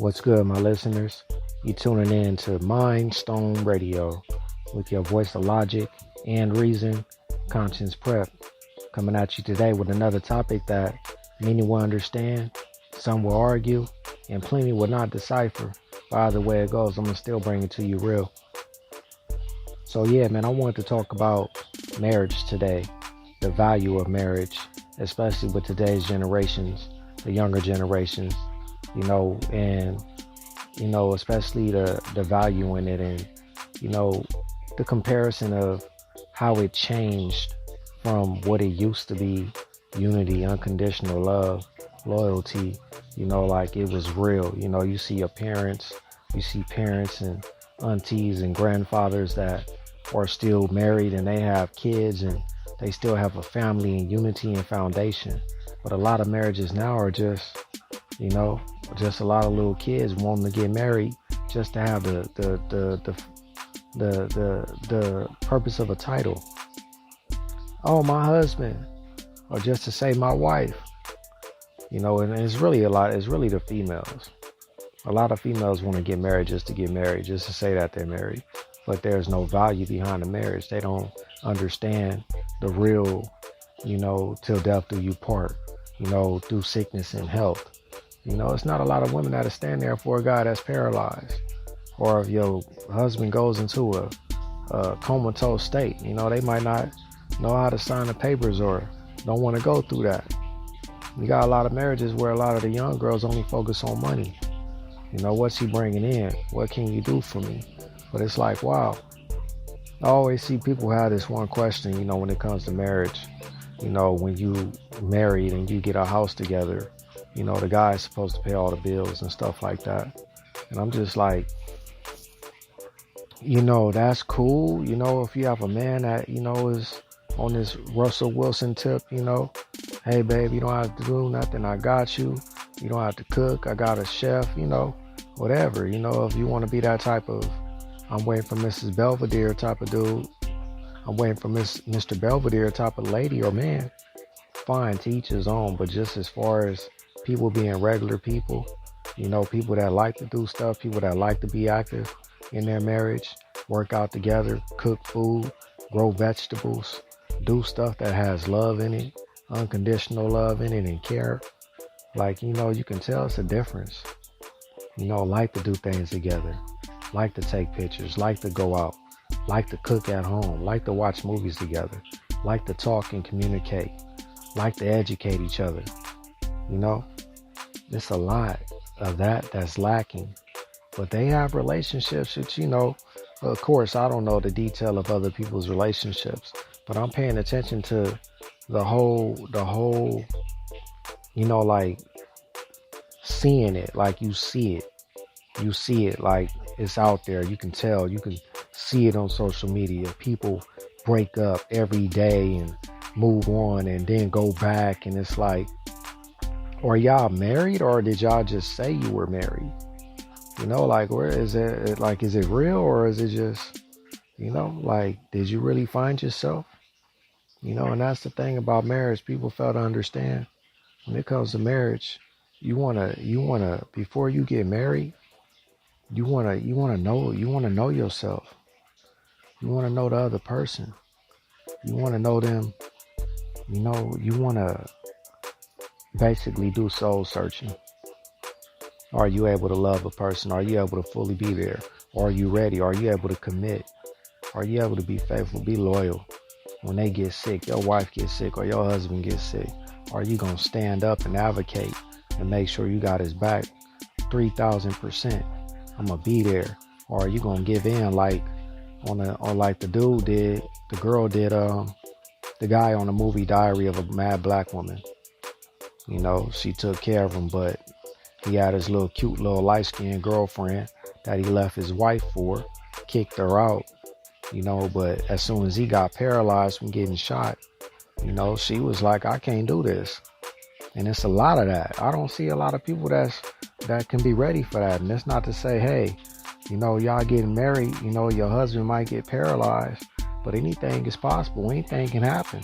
What's good, my listeners? You tuning in to Mind Stone Radio with your voice of logic and reason, Conscience Prep. Coming at you today with another topic that many will understand, some will argue, and plenty will not decipher. But either way it goes, I'm going to still bring it to you real. So yeah, man, I wanted to talk about marriage today, the value of marriage, especially with today's generations, the younger generations, and especially the value in it, and the comparison of how it changed from what it used to be: unity, unconditional love, loyalty. Like it was real. You see your parents, you see parents and aunties and grandfathers that are still married and they have kids and they still have a family and unity and foundation. But a lot of marriages now are just a lot of little kids wanting to get married just to have the purpose of a title. Oh, my husband, or just to say my wife. And it's really the females. A lot of females want to get married just to get married, just to say that they're married. But there's no value behind the marriage. They don't understand the real, till death do you part, through sickness and health. It's not a lot of women that'll stand there for a guy that's paralyzed. Or if your husband goes into a comatose state, they might not know how to sign the papers or don't want to go through that. You got a lot of marriages where a lot of the young girls only focus on money. What's he bringing in? What can you do for me? But it's like, wow. I always see people have this one question, when it comes to marriage. When you married and you get a house together, the guy's supposed to pay all the bills and stuff like that. And I'm just like, that's cool. If you have a man that, is on this Russell Wilson tip, hey, babe, you don't have to do nothing. I got you. You don't have to cook. I got a chef, whatever. If you want to be that type of, I'm waiting for Mrs. Belvedere type of dude. I'm waiting for Mr. Belvedere type of lady or man. Fine, to each his own. But just as far as people being regular people, people that like to do stuff, people that like to be active in their marriage, work out together, cook food, grow vegetables, do stuff that has love in it, unconditional love in it, and care. Like, you can tell it's a difference. Like to do things together, like to take pictures, like to go out, like to cook at home, like to watch movies together, like to talk and communicate, like to educate each other. It's a lot of that's lacking. But they have relationships that, of course, I don't know the detail of other people's relationships, but I'm paying attention to the whole, like seeing it, like you see it, like it's out there. You can tell, you can see it on social media. People break up every day and move on and then go back. And it's like, are y'all married or did y'all just say you were married? Like, where is it? Like, is it real or is it just, like, did you really find yourself? And that's the thing about marriage. People fail to understand when it comes to marriage. You wanna, before you get married, you wanna know yourself. You wanna know the other person. You wanna know them. You wanna basically do soul searching. Are you able to love a person? Are you able to fully be there? Are you ready? Are you able to commit? Are you able to be faithful, be loyal? When they get sick, your wife gets sick or your husband gets sick, are you going to stand up and advocate and make sure you got his back 3,000%? I'm going to be there. Or are you going to give in like like the dude did, the girl did, the guy on the movie Diary of a Mad Black Woman? She took care of him, but he had his little cute little light-skinned girlfriend that he left his wife for, kicked her out, but as soon as he got paralyzed from getting shot, she was like, I can't do this. And it's a lot of that. I don't see a lot of people that can be ready for that. And that's not to say, hey, y'all getting married, your husband might get paralyzed, but anything is possible. Anything can happen.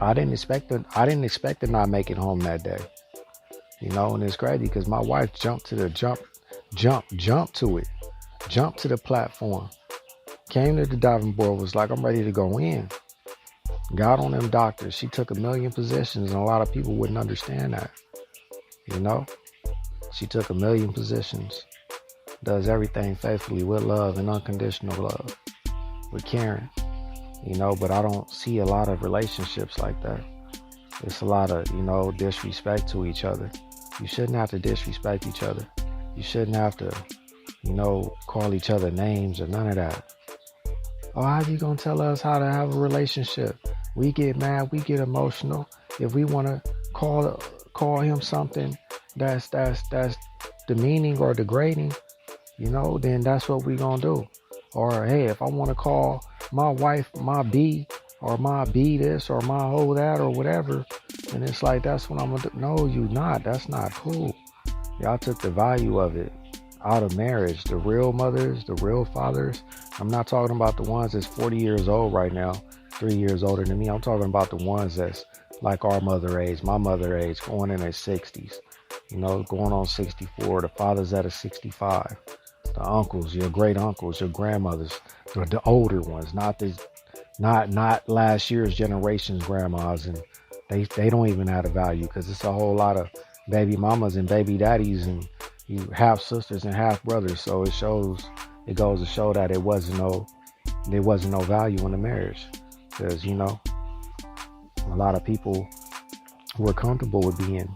I didn't expect to not make it home that day. And it's crazy because my wife jumped to the jumped to it, jumped to the platform, came to the diving board, was like, I'm ready to go in. Got on them doctors. She took 1,000,000 positions, and a lot of people wouldn't understand that. She took 1,000,000 positions, does everything faithfully with love and unconditional love, with caring, but I don't see a lot of relationships like that. It's a lot of, disrespect to each other. You shouldn't have to disrespect each other. You shouldn't have to, call each other names or none of that. Oh, how you gonna tell us how to have a relationship? We get mad, we get emotional. If we want to call him something that's demeaning or degrading, then that's what we gonna do. Or hey, if I want to call my wife my B, or my B this, or my hoe that, or whatever, and it's like, that's what I'm gonna do. No, you not. That's not cool. Y'all took the value of it out of marriage. The real mothers, the real fathers. I'm not talking about the ones that's 40 years old right now, 3 years older than me. I'm talking about the ones that's like our mother age, my mother age, going in their 60s, going on 64. The fathers at a 65. The uncles, your great uncles, your grandmothers, the older ones, not last year's generation's grandmas, and they don't even have a value, because it's a whole lot of baby mamas and baby daddies, and you half sisters and half brothers. So it goes to show that there wasn't no value in the marriage, because a lot of people were comfortable with being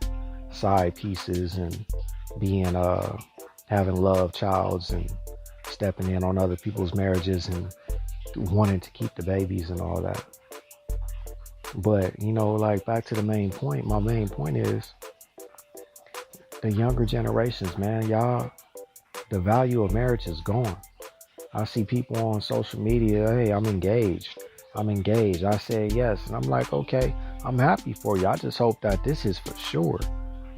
side pieces and being having love childs and stepping in on other people's marriages and wanting to keep the babies and all that. But like, back to the main point. My main point is the younger generations, man. Y'all, the value of marriage is gone. I see people on social media, hey, I'm engaged. I said yes, and I'm like, okay, I'm happy for you. I just hope that this is for sure.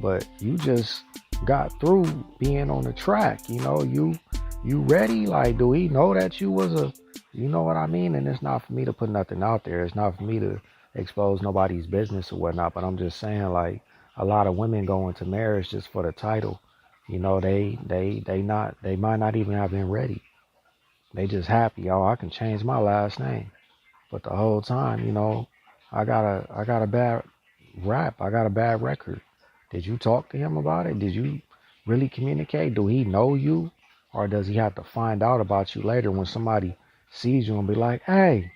But you just got through being on the track. You ready? Like, do he know that you was a, you know what I mean? And it's not for me to put nothing out there. It's not for me to expose nobody's business or whatnot. But I'm just saying, like, a lot of women go into marriage just for the title. They might not even have been ready. They just happy. Oh, I can change my last name. But the whole time, I got a bad rap. I got a bad record. Did you talk to him about it? Did you really communicate? Do he know you? Or does he have to find out about you later when somebody sees you and be like, hey,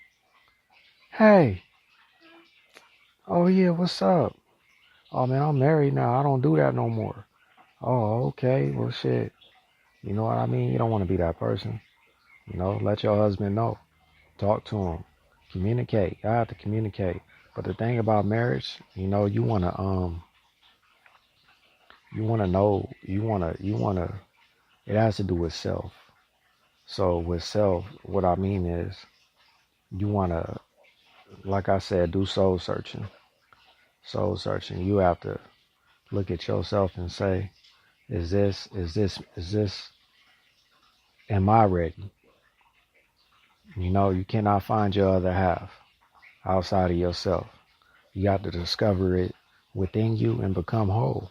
oh yeah, what's up? Oh man, I'm married now. I don't do that no more. Oh, okay, well shit. You know what I mean? You don't want to be that person. Let your husband know. Talk to him. Communicate. You have to communicate. But the thing about marriage, you wanna it has to do with self. So with self, what I mean is, you wanna, like I said, do soul searching. You have to look at yourself and say, is this, am I ready? You cannot find your other half outside of yourself. You got to discover it within you and become whole.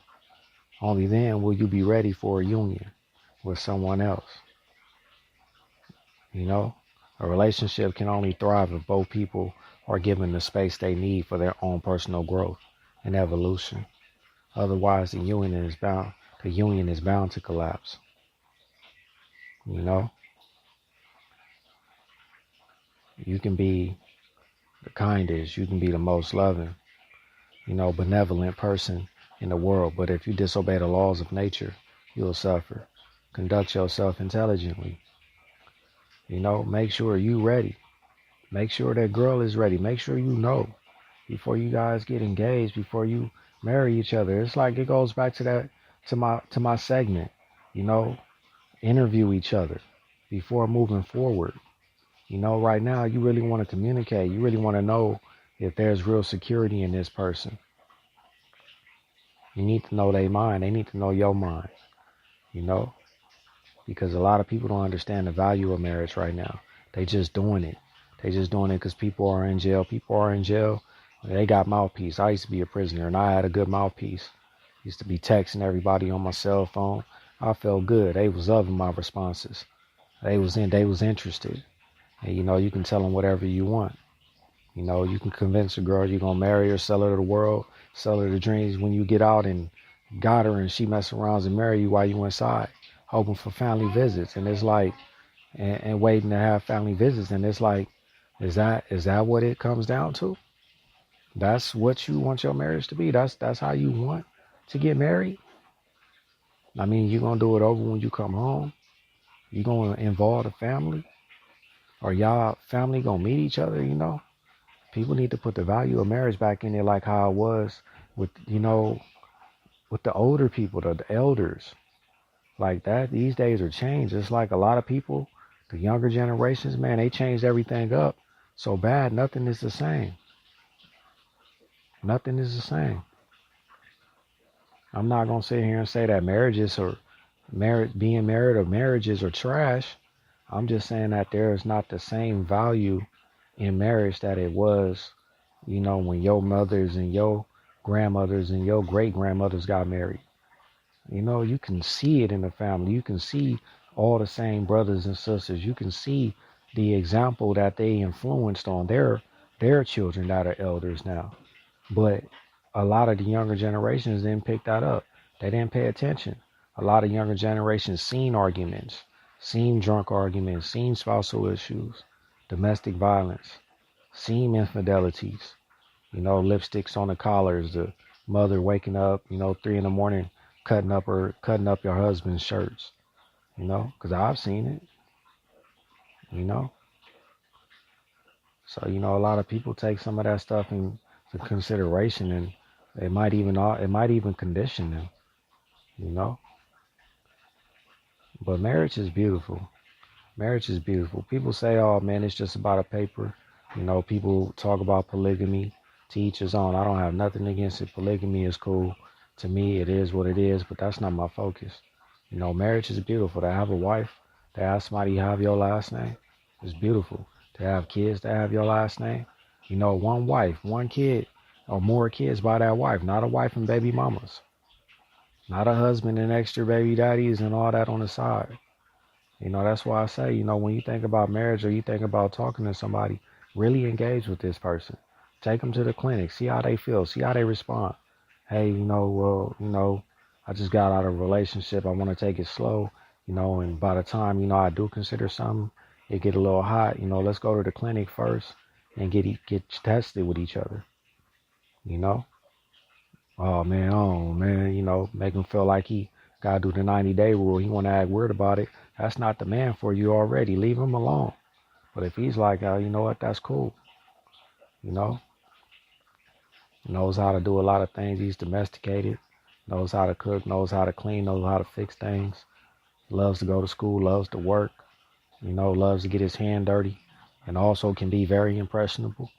Only then will you be ready for a union with someone else. A relationship can only thrive if both people are given the space they need for their own personal growth and evolution. Otherwise, the union is bound to collapse. You can be the kindest, you can be the most loving, benevolent person in the world. But if you disobey the laws of nature, you'll suffer. Conduct yourself intelligently. Make sure you ready. Make sure that girl is ready. Make sure before you guys get engaged, before you marry each other. It's like, it goes back to that, to my segment. Interview each other before moving forward. Right now, you really want to communicate. You really want to know if there's real security in this person. You need to know their mind. They need to know your mind. Because a lot of people don't understand the value of marriage right now. They just doing it. Because people are in jail. They got mouthpiece. I used to be a prisoner, and I had a good mouthpiece. Used to be texting everybody on my cell phone. I felt good. They was loving my responses. They was interested. And you can tell them whatever you want. You can convince a girl you're gonna marry her, sell her to the world, sell her the dreams when you get out and got her and she mess around and marry you while you inside, hoping for family visits. And it's like and waiting to have family visits. And it's like, is that what it comes down to? That's what you want your marriage to be? That's how you want to get married? I mean, you gonna do it over when you come home? You gonna involve the family? Or y'all family gonna meet each other? People need to put the value of marriage back in there like how it was with the older people, the elders. Like that, these days are changed. It's like a lot of people, the younger generations, man, they changed everything up so bad, nothing is the same. Nothing is the same. I'm not gonna sit here and say that being married or marriages are trash. I'm just saying that there is not the same value in marriage that it was, when your mothers and your grandmothers and your great grandmothers got married. You can see it in the family. You can see all the same brothers and sisters. You can see the example that they influenced on their children that are elders now. But a lot of the younger generations didn't pick that up. They didn't pay attention. A lot of younger generations seen arguments, seen drunk arguments, seen spousal issues, domestic violence, seen infidelities, lipsticks on the collars, the mother waking up, 3 in the morning, cutting up your husband's shirts, because I've seen it, you know. So, a lot of people take some of that stuff into consideration, and it might even condition them, you know. But marriage is beautiful. Marriage is beautiful. People say, oh man, it's just about a paper. People talk about polygamy. To each his own. I don't have nothing against it. Polygamy is cool. To me, it is what it is, but that's not my focus. Marriage is beautiful. To have a wife, to have somebody have your last name, is beautiful. To have kids that have your last name, one wife, one kid, or more kids by that wife, not a wife and baby mamas, not a husband and extra baby daddies and all that on the side. That's why I say, when you think about marriage or you think about talking to somebody, really engage with this person. Take them to the clinic, see how they feel, see how they respond. Hey, I just got out of a relationship. I want to take it slow, and by the time, I do consider something, it get a little hot, let's go to the clinic first and get tested with each other, you know? Oh man, make him feel like he gotta do the 90-day rule. He wanna act weird about it. That's not the man for you already. Leave him alone. But if he's like, you know what, that's cool. You know, knows how to do a lot of things. He's domesticated, knows how to cook, knows how to clean, knows how to fix things. Loves to go to school, loves to work. Loves to get his hand dirty, and also can be very impressionable.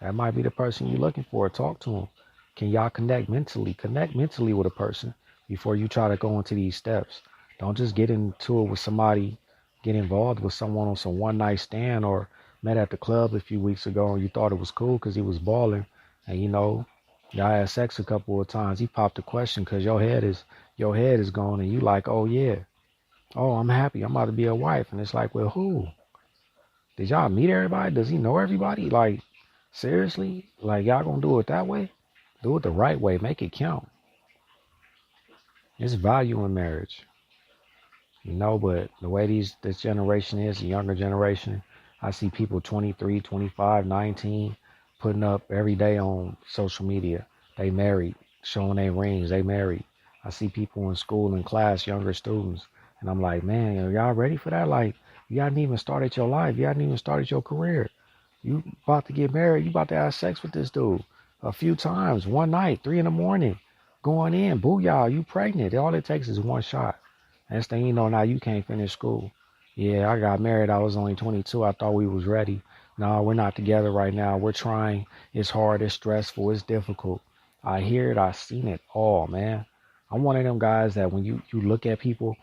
That might be the person you're looking for. Talk to him. Can y'all connect mentally? Connect mentally with a person before you try to go into these steps. Don't just get into it with somebody, get involved with someone on some one night stand or met at the club a few weeks ago and you thought it was cool because he was balling and y'all had sex a couple of times. He popped a question because your head is gone and you like, oh yeah, oh I'm happy, I'm about to be a wife. And it's like, well, who? Did y'all meet everybody? Does he know everybody? Like, seriously? Like, y'all gonna do it that way? Do it the right way. Make it count. There's value in marriage. But the way this generation is, the younger generation, I see people 23, 25, 19 putting up every day on social media. They married, showing their rings. They married. I see people in school and class, younger students, and I'm like, man, are y'all ready for that? Like, you hadn't even started your life. You hadn't even started your career. You about to get married. You about to have sex with this dude a few times, one night, 3 in the morning, going in, booyah, you pregnant. All it takes is one shot. Next thing you know, now you can't finish school. Yeah, I got married. I was only 22. I thought we was ready. No, we're not together right now. We're trying. It's hard. It's stressful. It's difficult. I hear it. I've seen it all, man. I'm one of them guys that when you look at people,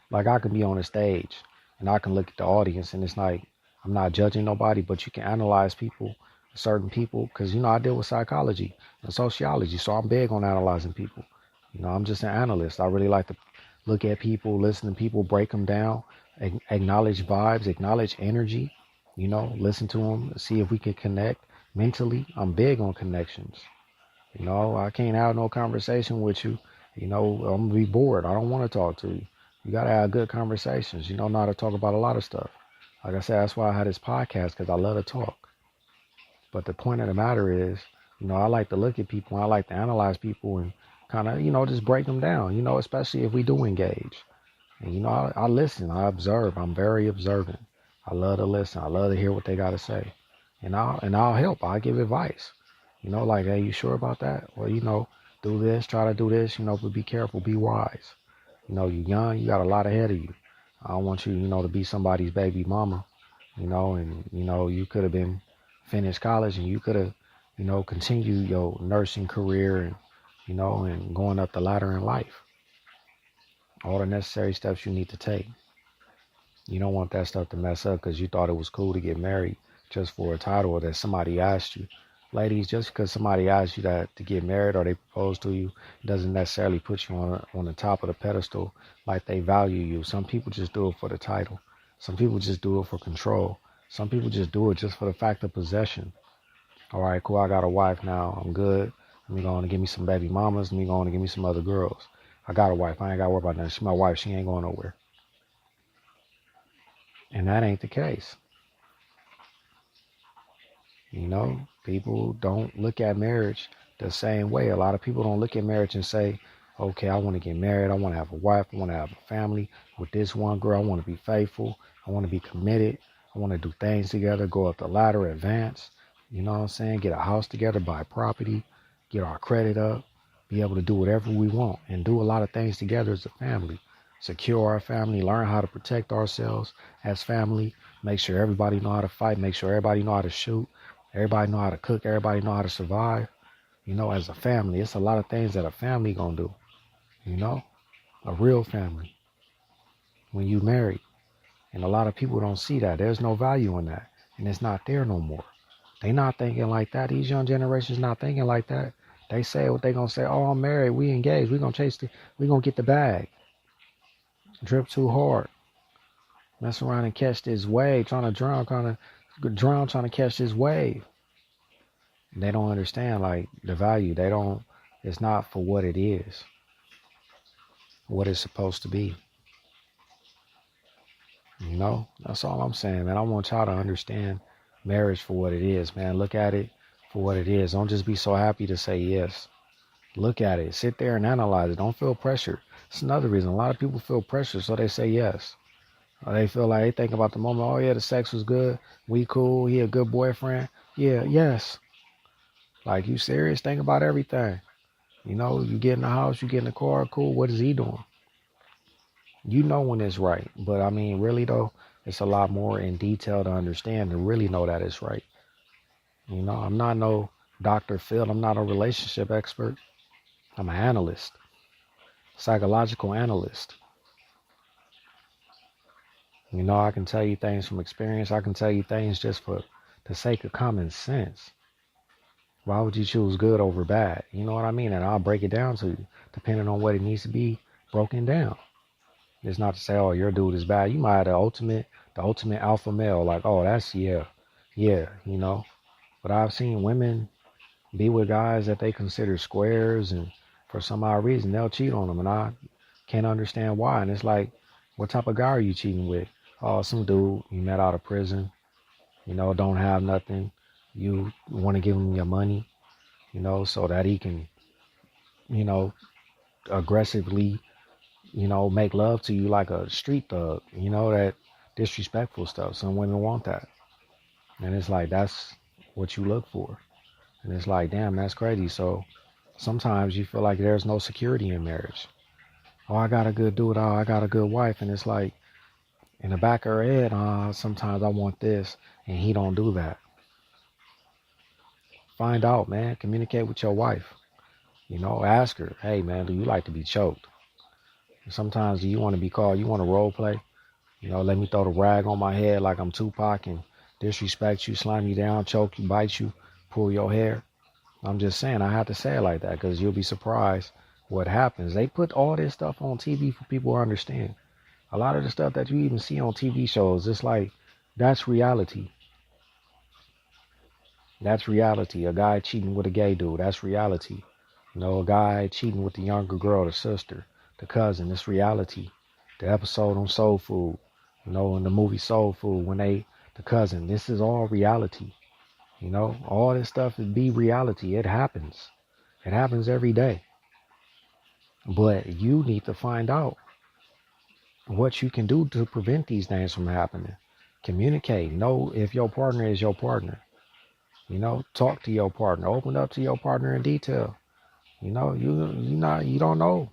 like I can be on a stage and I can look at the audience and it's like, I'm not judging nobody, but you can analyze people, certain people, because, I deal with psychology and sociology. So I'm big on analyzing people. I'm just an analyst. I really like to look at people, listen to people, break them down, acknowledge vibes, acknowledge energy, listen to them, see if we can connect mentally. I'm big on connections. I can't have no conversation with you. I'm gonna be bored. I don't want to talk to you. You gotta have good conversations. Know how to talk about a lot of stuff. Like I said, that's why I had this podcast because I love to talk. But the point of the matter is, I like to look at people. I like to analyze people and kind of, just break them down. Especially if we do engage. And I listen. I observe. I'm very observant. I love to listen. I love to hear what they got to say, and I'll help. I'll give advice. Like, hey, you sure about that? Well, do this. Try to do this. But be careful. Be wise. You're young. You got a lot ahead of you. I don't want you, to be somebody's baby mama. And you could have been finished college and you could have, continued your nursing career and, and going up the ladder in life. All the necessary steps you need to take. You don't want that stuff to mess up because you thought it was cool to get married just for a title or that somebody asked you. Ladies, just because somebody asks you that to get married or they propose to you doesn't necessarily put you on the top of the pedestal like they value you. Some people just do it for the title. Some people just do it for control. Some people just do it just for the fact of possession. All right, cool. I got a wife now. I'm good. Let me go on and give me some baby mamas. Let me go on and give me some other girls. I got a wife. I ain't got to worry about nothing. She's my wife. She ain't going nowhere. And that ain't the case. People don't look at marriage the same way. A lot of people don't look at marriage and say, okay, I want to get married. I want to have a wife. I want to have a family with this one girl. I want to be faithful. I want to be committed. I want to do things together, go up the ladder, advance. You know what I'm saying? Get a house together, buy property, get our credit up, be able to do whatever we want and do a lot of things together as a family. Secure our family, learn how to protect ourselves as family, make sure everybody know how to fight, make sure everybody know how to shoot, everybody know how to cook, everybody know how to survive. As a family, it's a lot of things that a family gonna do. A real family when you married. And a lot of people don't see that. There's no value in that. And it's not there no more. They not thinking like that. These young generations not thinking like that. They say what they gonna say. Oh, I'm married. We engaged. We gonna we gonna get the bag. Drip too hard. Mess around and catch this wave. Trying to catch this wave. They don't understand like the value. It's not for what it is. What it's supposed to be. That's all I'm saying, man. I want y'all to understand marriage for what it is, man. Look at it for what it is. Don't just be so happy to say yes. Look at it. Sit there and analyze it. Don't feel pressure. It's another reason. A lot of people feel pressure, so they say yes. Or they feel like they think about the moment. Oh, yeah, the sex was good. We cool. He a good boyfriend. Yeah, yes. Like, you serious? Think about everything. You get in the house, you get in the car. Cool. What is he doing? You know when it's right. But, I mean, really, though, it's a lot more in detail to understand to really know that it's right. I'm not no Dr. Phil. I'm not a relationship expert. I'm an analyst, psychological analyst. I can tell you things from experience. I can tell you things just for the sake of common sense. Why would you choose good over bad? You know what I mean? And I'll break it down to you, depending on what it needs to be broken down. It's not to say, oh, your dude is bad. You might have the ultimate alpha male. Like, oh, that's, yeah. But I've seen women be with guys that they consider squares, and for some odd reason, they'll cheat on them. And I can't understand why. And it's like, what type of guy are you cheating with? Oh, some dude you met out of prison, don't have nothing. You want to give him your money, so that he can, aggressively, make love to you like a street thug, that disrespectful stuff. Some women want that. And it's like, that's what you look for. And it's like, damn, that's crazy. So sometimes you feel like there's no security in marriage. Oh, I got a good dude. Oh, I got a good wife. And it's like, in the back of her head, sometimes I want this, and he don't do that. Find out, man. Communicate with your wife. Ask her, hey, man, do you like to be choked? Sometimes you want to be called, you want to role play. Let me throw the rag on my head like I'm Tupac and disrespect you, slam you down, choke you, bite you, pull your hair. I'm just saying, I have to say it like that because you'll be surprised What happens? They put all this stuff on TV for people to understand. A lot of the stuff that you even see on TV shows, it's like that's reality. That's reality. A guy cheating with a gay dude, that's reality. A guy cheating with the younger girl, the sister, the cousin, it's reality. The episode on Soul Food, in the movie Soul Food, the cousin, this is all reality. All this stuff is be reality. It happens. It happens every day. But you need to find out what you can do to prevent these things from happening. Communicate. Know if your partner is your partner. Talk to your partner. Open up to your partner in detail. You don't know.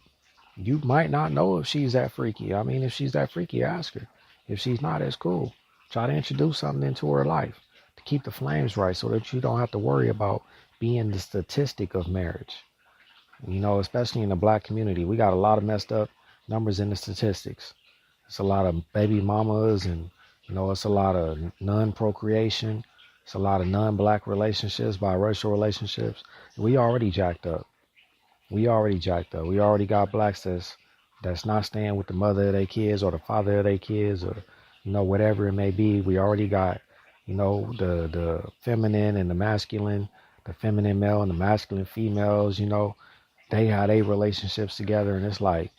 You might not know if she's that freaky. I mean, if she's that freaky, ask her. If she's not, it's cool. Try to introduce something into her life to keep the flames right so that you don't have to worry about being the statistic of marriage. Especially in the black community, we got a lot of messed up numbers in the statistics. It's a lot of baby mamas and, it's a lot of non-procreation. It's a lot of non-black relationships, biracial relationships. We already jacked up. We already got blacks that's not staying with the mother of their kids or the father of their kids or, whatever it may be. We already got, the feminine and the masculine, the feminine male and the masculine females, they have their relationships together. And it's like,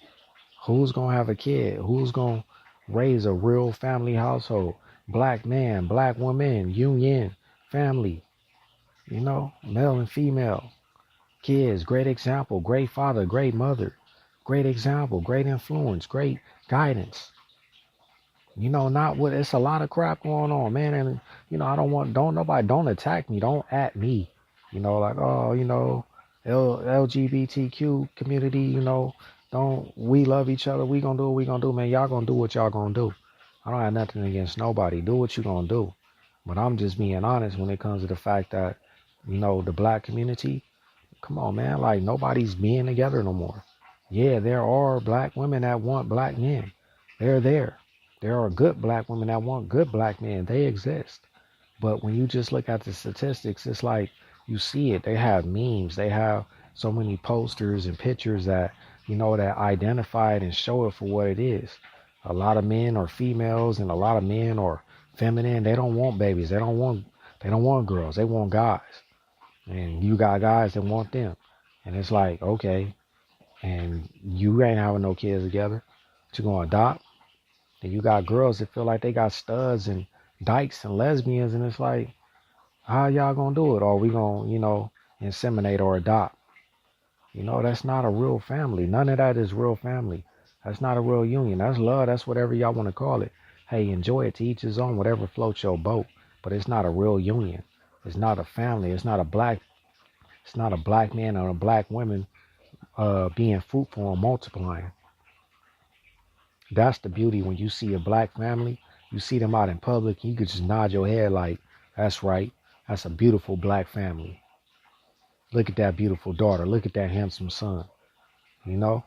who's going to have a kid? Who's going to raise a real family household? Black man, black woman, union, family, male and female. Kids, great example, great father, great mother, great example, great influence, great guidance. Not what it's a lot of crap going on, man. And don't attack me, don't at me. Like, oh, LGBTQ community, don't we love each other? We gonna do what we gonna do, man. Y'all gonna do what y'all gonna do. I don't have nothing against nobody. Do what you gonna do. But I'm just being honest when it comes to the fact that, the black community. Come on, man. Like, nobody's being together no more. Yeah, there are black women that want black men. They're there. There are good black women that want good black men. They exist. But when you just look at the statistics, it's like you see it. They have memes. They have so many posters and pictures that, that identify it and show it for what it is. A lot of men are females and a lot of men are feminine. They don't want babies. They don't want girls. They want guys. And you got guys that want them. And it's like, okay, and you ain't having no kids together. But you gonna adopt? And you got girls that feel like they got studs and dykes and lesbians, and it's like, how y'all gonna do it? Or we gonna, inseminate or adopt? That's not a real family. None of that is real family. That's not a real union. That's love. That's whatever y'all want to call it. Hey, enjoy it, to each his own, whatever floats your boat. But it's not a real union. It's not a family. It's not a black man or a black woman being fruitful and multiplying. That's the beauty when you see a black family. You see them out in public, you could just nod your head like, that's right. That's a beautiful black family. Look at that beautiful daughter. Look at that handsome son. And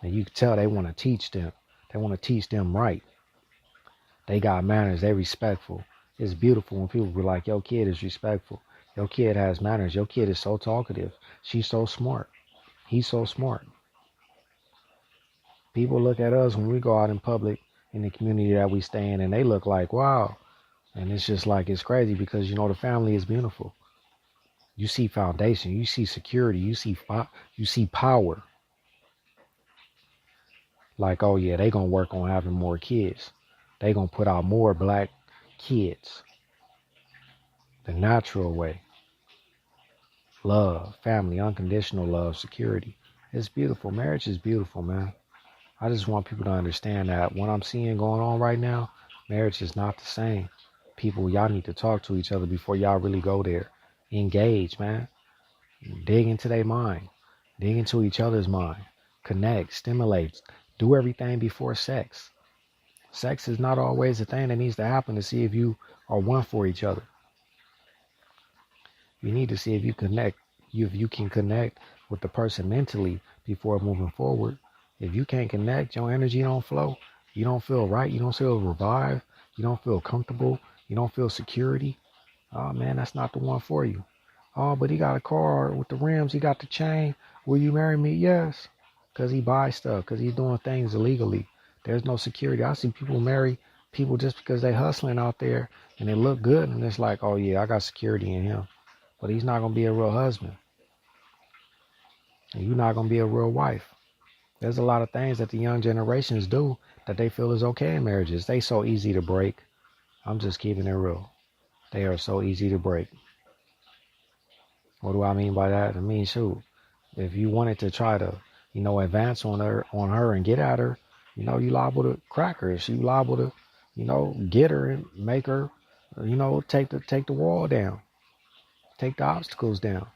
you can tell they want to teach them. They want to teach them right. They got manners. They respectful. It's beautiful when people be like, your kid is respectful. Your kid has manners. Your kid is so talkative. She's so smart. He's so smart. People look at us when we go out in public in the community that we stay in, and they look like, wow. And it's just like, it's crazy because, the family is beautiful. You see foundation. You see security. You see power. Like, oh, yeah, they going to work on having more kids. They going to put out more black kids. The natural way. Love, family, unconditional love, security. It's beautiful. Marriage is beautiful, man. I just want people to understand that what I'm seeing going on right now, marriage is not the same. People, y'all need to talk to each other before y'all really go there. Engage, man. Dig into their mind. Dig into each other's mind. Connect, stimulate. Do everything before sex. Sex is not always the thing that needs to happen to see if you are one for each other. You need to see if you can connect with the person mentally before moving forward. If you can't connect, your energy don't flow. You don't feel right. You don't feel revived. You don't feel comfortable. You don't feel security. Oh, man, that's not the one for you. Oh, but he got a car with the rims. He got the chain. Will you marry me? Yes. because he buys stuff, because he's doing things illegally. There's no security. I see people marry people just because they hustling out there and they look good, and it's like, oh yeah, I got security in him. But he's not going to be a real husband. And you're not going to be a real wife. There's a lot of things that the young generations do that they feel is okay in marriages. They so easy to break. I'm just keeping it real. They are so easy to break. What do I mean by that? I mean, shoot, if you wanted to try to, advance on her and get at her, you liable to crack her. You liable to, get her and make her, take the wall down, take the obstacles down.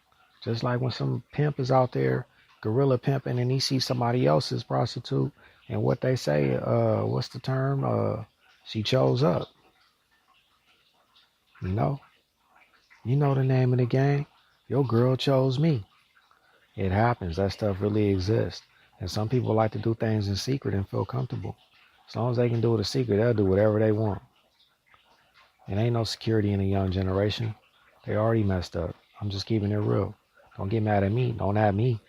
Just like when some pimp is out there, gorilla pimping, and he sees somebody else's prostitute, and what they say, what's the term? She chose up. You know the name of the game. Your girl chose me. It happens. That stuff really exists. And some people like to do things in secret and feel comfortable. As long as they can do it in secret, they'll do whatever they want. And ain't no security in the young generation. They already messed up. I'm just keeping it real. Don't get mad at me. Don't at me.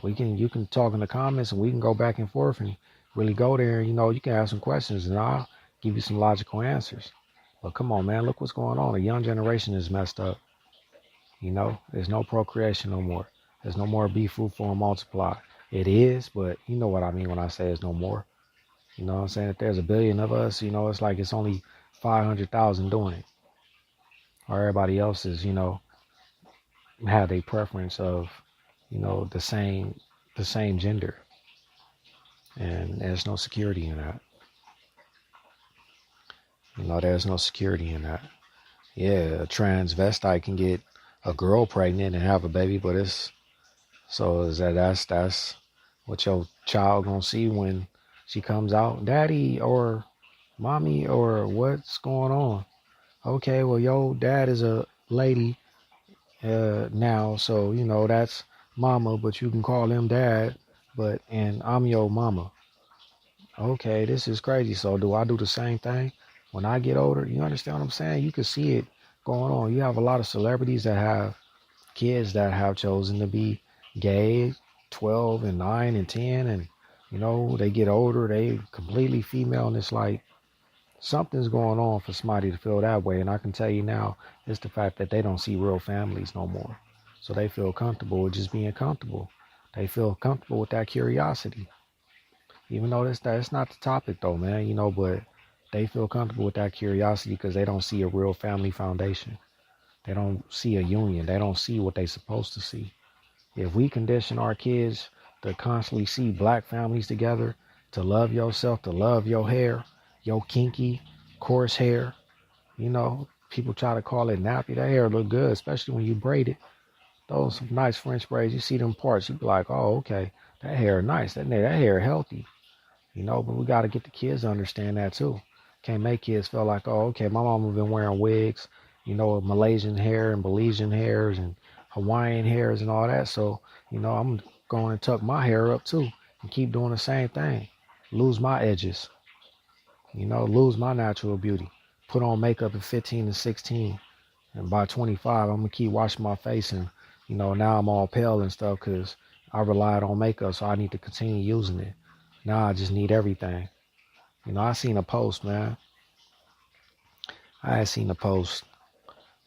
You can talk in the comments and we can go back and forth and really go there. You can ask some questions and I'll give you some logical answers. But come on, man, look what's going on. The young generation is messed up. There's no procreation no more. There's no more be fruitful and multiply. It is, but you know what I mean when I say there's no more. You know what I'm saying? If there's a billion of us, it's like it's only 500,000 doing it. Or everybody else is, have a preference of, the same gender. And there's no security in that. There's no security in that. Yeah, a transvestite can get a girl pregnant and have a baby, but that's what your child gonna see when she comes out, daddy or mommy, or what's going on? Okay, well, your dad is a lady now, so that's mama, but you can call him dad, and I'm your mama. Okay, this is crazy. So do I do the same thing when I get older? You understand what I'm saying? You can see it going on. You have a lot of celebrities that have kids that have chosen to be gay, 12 and 9 and 10, and they get older, they completely female, and it's like something's going on for somebody to feel that way. And I can tell you now, it's the fact that they don't see real families no more. So they feel comfortable with just being comfortable. They feel comfortable with that curiosity. Even though that's not the topic though, man, but they feel comfortable with that curiosity because they don't see a real family foundation. They don't see a union. They don't see what they're supposed to see. If we condition our kids to constantly see black families together, to love yourself, to love your hair, your kinky, coarse hair, people try to call it nappy. That hair look good, especially when you braid it. Those nice French braids, you see them parts, you be like, oh, okay, that hair nice. That hair healthy. But we got to get the kids to understand that too. Can't make kids feel like, oh, okay, my mama been wearing wigs, Malaysian hair and Belizean hairs and Hawaiian hairs and all that. So, I'm going to tuck my hair up too and keep doing the same thing. Lose my edges, lose my natural beauty. Put on makeup at 15 and 16. And by 25, I'm going to keep washing my face. And, now I'm all pale and stuff because I relied on makeup. So I need to continue using it. Now I just need everything. I seen a post, man. I had seen a post.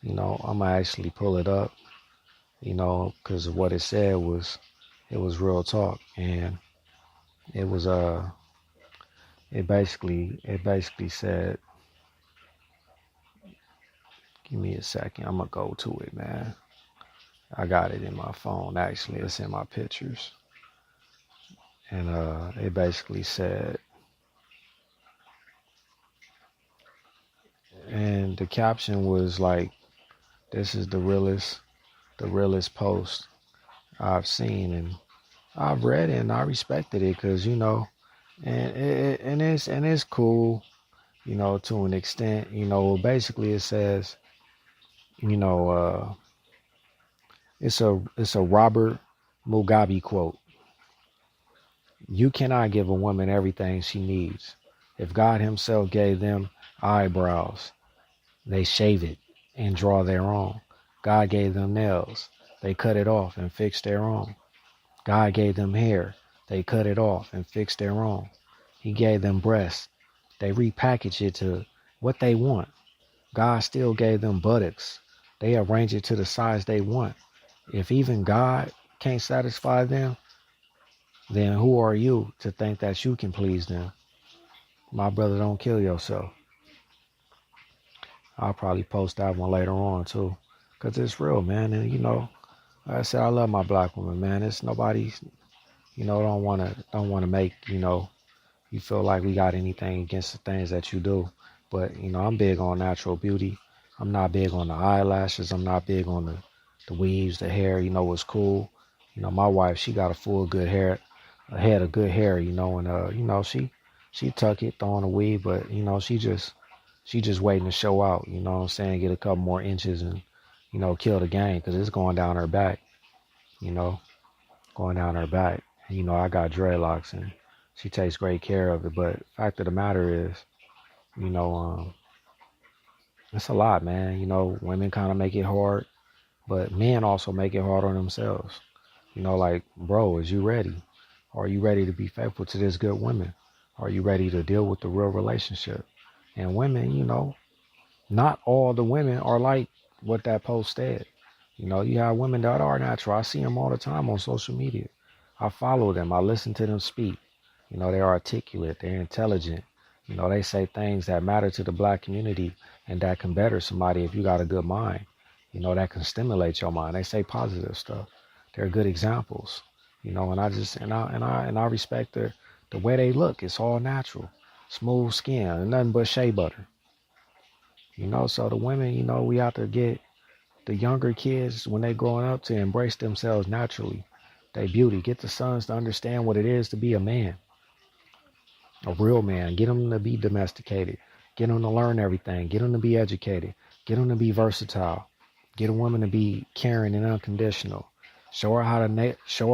I'm going to actually pull it up, because what it said was, it was real talk. And it was, it basically said, give me a second. I'm going to go to it, man. I got it in my phone, actually. It's in my pictures. And it basically said, and the caption was like, this is the realest post I've seen, and I've read it and I respected it because, and it's cool, to an extent. Basically it says, it's a Robert Mugabe quote. You cannot give a woman everything she needs. If God himself gave them eyebrows, they shave it and draw their own. God gave them nails. They cut it off and fix their own. God gave them hair. They cut it off and fixed their own. He gave them breasts. They repackaged it to what they want. God still gave them buttocks. They arrange it to the size they want. If even God can't satisfy them, then who are you to think that you can please them? My brother, don't kill yourself. I'll probably post that one later on too, cause it's real, man. And like I said, I love my black woman, man. It's nobody, don't wanna make you feel like we got anything against the things that you do. But I'm big on natural beauty. I'm not big on the eyelashes. I'm not big on the weaves, the hair. What's cool. My wife, she got a head of good hair. And she tuck it, throw on a weave, but she just waiting to show out. You know what I'm saying? Get a couple more inches and kill the game because it's going down her back. You know, going down her back. I got dreadlocks and she takes great care of it. But fact of the matter is, you know, it's a lot, man. Women kind of make it hard, but men also make it hard on themselves. Like, bro, is you ready? Are you ready to be faithful to this good woman? Are you ready to deal with the real relationship? And women, not all the women are like what that post said. You have women that are natural. I see them all the time on social media. I follow them. I listen to them speak. They're articulate. They're intelligent. They say things that matter to the black community and that can better somebody if you got a good mind. That can stimulate your mind. They say positive stuff. They're good examples. And I respect the way they look. It's all natural. Smooth skin and nothing but shea butter. So the women, we have to get the younger kids when they growing up to embrace themselves naturally. They beauty. Get the sons to understand what it is to be a man. A real man. Get them to be domesticated. Get them to learn everything. Get them to be educated. Get them to be versatile. Get a woman to be caring and unconditional. Show her how to nurture. Show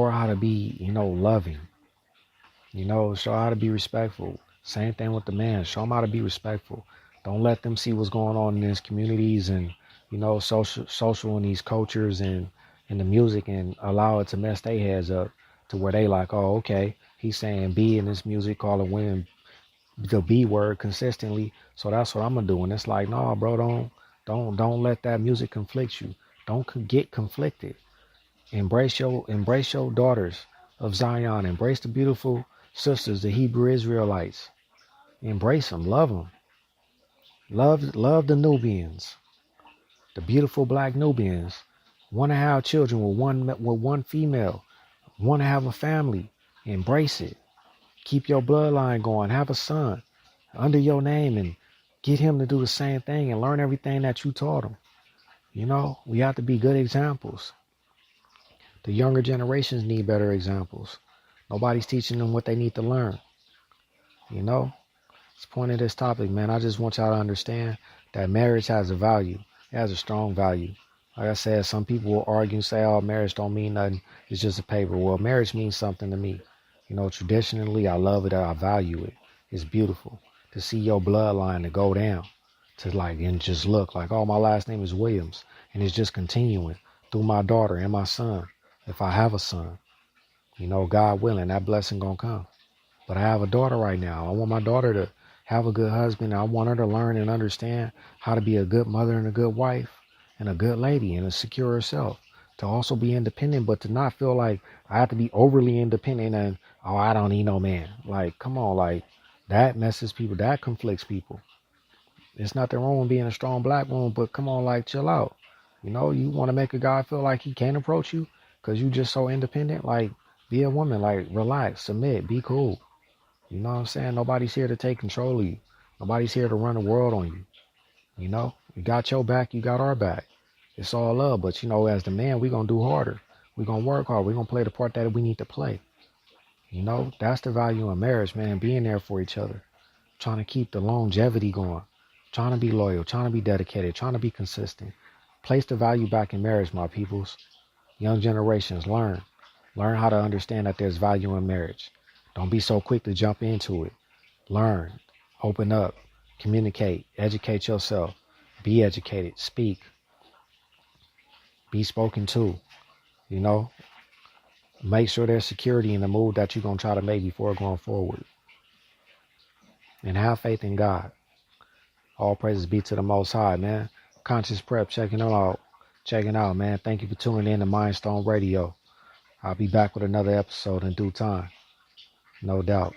her how to be, loving. Show her how to be respectful. Same thing with the man. Show them how to be respectful. Don't let them see what's going on in these communities and social in these cultures and in the music and allow it to mess their heads up to where they like, oh, okay, he's saying B in this music, calling women the B word consistently, so that's what I'm gonna do. And it's like, no, bro, don't let that music conflict you. Don't get conflicted. Embrace your daughters of Zion. Embrace the beautiful sisters, the Hebrew Israelites. Embrace them, love them. Love the Nubians, the beautiful black Nubians. Want to have children with one female. Want to have a family. Embrace it. Keep your bloodline going. Have a son under your name and get him to do the same thing and learn everything that you taught him. We have to be good examples. The younger generations need better examples. Nobody's teaching them what they need to learn. It's the point of this topic, man. I just want y'all to understand that marriage has a value. It has a strong value. Like I said, some people will argue and say, oh, marriage don't mean nothing. It's just a paper. Well, marriage means something to me. Traditionally, I love it. I value it. It's beautiful to see your bloodline to go down and just look like, oh, my last name is Williams. And it's just continuing through my daughter and my son. If I have a son, God willing, that blessing gonna come. But I have a daughter right now. I want my daughter to have a good husband. I want her to learn and understand how to be a good mother and a good wife and a good lady and to secure herself. To also be independent, but to not feel like I have to be overly independent and, oh, I don't need no man. Like, come on, like that messes people, that conflicts people. There's nothing wrong with being a strong black woman, but come on, like, chill out. You want to make a guy feel like he can't approach you because you just so independent. Like, be a woman, like, relax, submit, be cool. You know what I'm saying? Nobody's here to take control of you. Nobody's here to run the world on you. You got your back, you got our back. It's all love, but as the man, we're going to do harder. We're going to work hard. We're going to play the part that we need to play. That's the value in marriage, man, being there for each other, trying to keep the longevity going, trying to be loyal, trying to be dedicated, trying to be consistent. Place the value back in marriage, my peoples. Young generations, learn how to understand that there's value in marriage. Don't be so quick to jump into it. Learn, open up, communicate, educate yourself, be educated, speak. Be spoken to. You know, make sure there's security in the move that you're gonna try to make before going forward. And have faith in God. All praises be to the Most High, man. Conscious Prep checking it out. Checking out, man. Thank you for tuning in to Mindstone Radio. I'll be back with another episode in due time. No doubt.